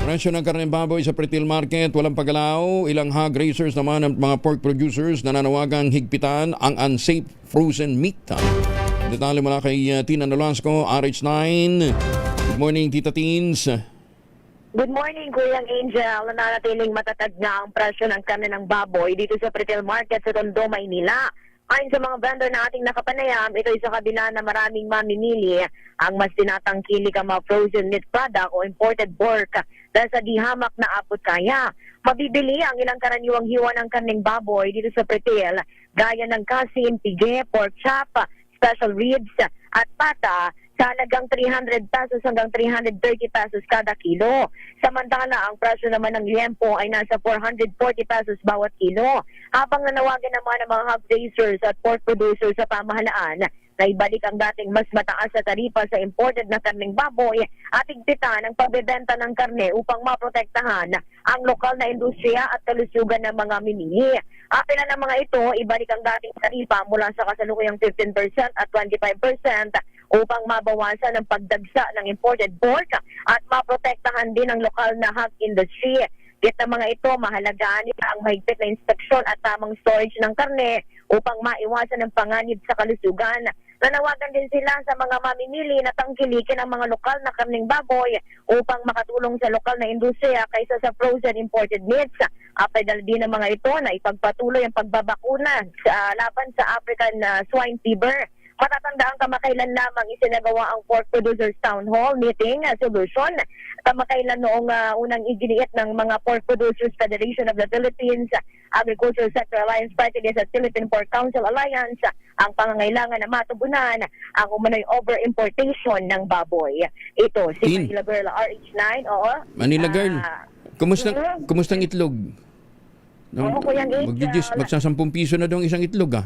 Presyo ng karneng baboy sa retail market, walang paggalaw. Ilang hog raisers naman ng mga pork producers nananawagang higpitan ang unsafe frozen meat. Detalye mula kay Tina Nolasco, RH9. Good morning, Tita Teens. Good morning, Kuya Angel. Nananatiling matatag na ang presyo ng karne ng baboy dito sa retail market sa Tondo, Maynila. Ayon sa mga vendor na ating nakapanayam, ito ay sa kabila na maraming mamimili ang mas tinatangkilik ang mga frozen meat product o imported pork dahil sa di hamak na abot kaya. Mabibili ang ilang karaniwang hiwa ng karneng baboy dito sa retail gaya ng kasin, pige, pork chop, special ribs at pata sa halagang 300 pesos hanggang 330 pesos kada kilo. Samantala, ang presyo naman ng liempo ay nasa 440 pesos bawat kilo. Habang nanawagan naman ng mga hog raisers at pork producers sa pamahalaan na ibalik ang dating mas mataas na taripa sa imported na karneng baboy at higpitan ang pagbebenta ng karne upang maprotektahan ang lokal na industriya at kalusugan ng mga mimili. Apela ng mga ito, ibalik ang dating taripa mula sa kasalukuyang 15% at 25% upang mabawasan ang pagdagsa ng imported pork at maprotektahan din ang lokal na hog industry. Kaya ng mga ito, mahalagaan nila ang mahigpit na inspeksyon at tamang storage ng karne upang maiwasan ang panganib sa kalusugan. Nanawagan din sila sa mga mamimili na tangkilikin ang mga lokal na karneng baboy upang makatulong sa lokal na industriya kaysa sa frozen imported meats. Apedal din ng mga ito na ipagpatuloy ang pagbabakuna laban sa African swine fever. Matatandaan kamakailan lamang isinagawa ang Pork Producers Town Hall meeting solution. Kamakailan noong unang iginiit ng mga Pork Producers Federation of the Philippines, Agricultural Sector Alliance Party List at Philippine Pork Council Alliance ang pangangailangan na matugunan ang umano'y over-importation ng baboy. Ito, si Manila Girl, RH9. Oo. Manila Girl, kumustang itlog? Oo, Kuya Angel. Magsasampung piso na daw ang isang itlog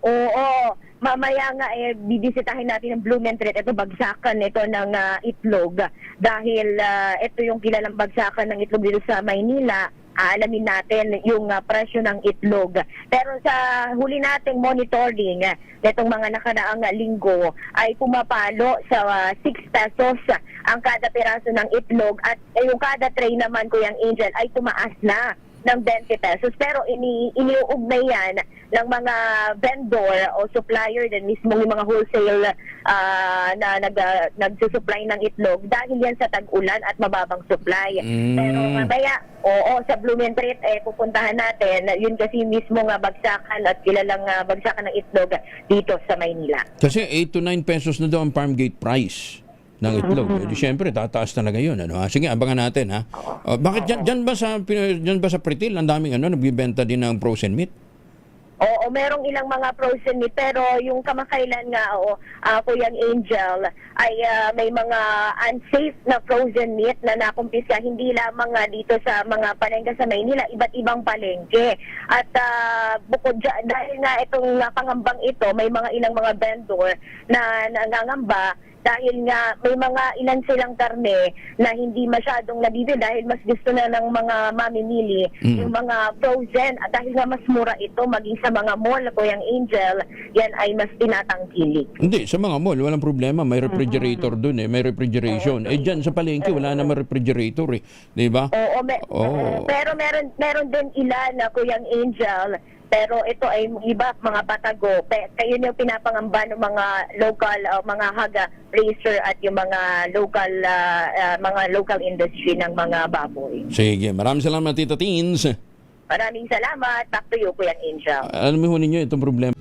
Oo. Mamaya nga bibisitahin natin ang Blumentritt. Ito bagsakan ito ng itlog dahil ito yung kilalang bagsakan ng itlog dito sa Maynila. Alamin natin yung presyo ng itlog. Pero sa huli nating monitoring nitong mga nakaraang linggo ay pumapalo sa 6 pesos ang kada piraso ng itlog at yung kada tray naman, Kuya Angel, ay tumaas na ng 20 pesos. Pero iniuugnay yan ng mga vendor o supplier din mismo yung mga wholesale na nagsusupply ng itlog dahil yan sa tag-ulan at mababang supply. Pero mamaya, sa Blumentritt pupuntahan natin. Yun kasi mismo nga bagsakan at kilalang bagsakan ng itlog dito sa Maynila. Kasi 8 to 9 pesos na daw ang farm gate price ng itlog. Siyempre, tataas talaga yun. Sige, abangan natin. Bakit dyan ba sa retail ang daming nagbibenta din ng frozen meat? Oo, merong ilang mga frozen meat, pero yung kamakailan nga, Kuya Angel, ay may mga unsafe na frozen meat na nakumpiska hindi lamang dito sa mga palengke sa Maynila, iba't ibang palengke. At bukod dyan, dahil nga itong pangambang ito, may mga ilang mga vendor na nangangamba dahil nga may mga ilan silang karne na hindi masyadong nabibili dahil mas gusto na ng mga mamimili yung mga frozen at dahil nga mas mura ito maging sa mga mall, Kuya Angel, yan ay mas tinatangkilik. Hindi, sa mga mall, walang problema. May refrigerator dun may refrigeration. Dyan sa palengke, wala naman refrigerator di ba? Pero meron din ilan na Kuya Angel. Pero ito ay iba, mga patago. Kaya yung pinapangamba ng mga local, mga haga racer at yung mga local industry ng mga baboy. Sige, maraming salamat, Tita Teens. Maraming salamat. Back to you, Kuya Angel. Alam mo ninyo itong problema.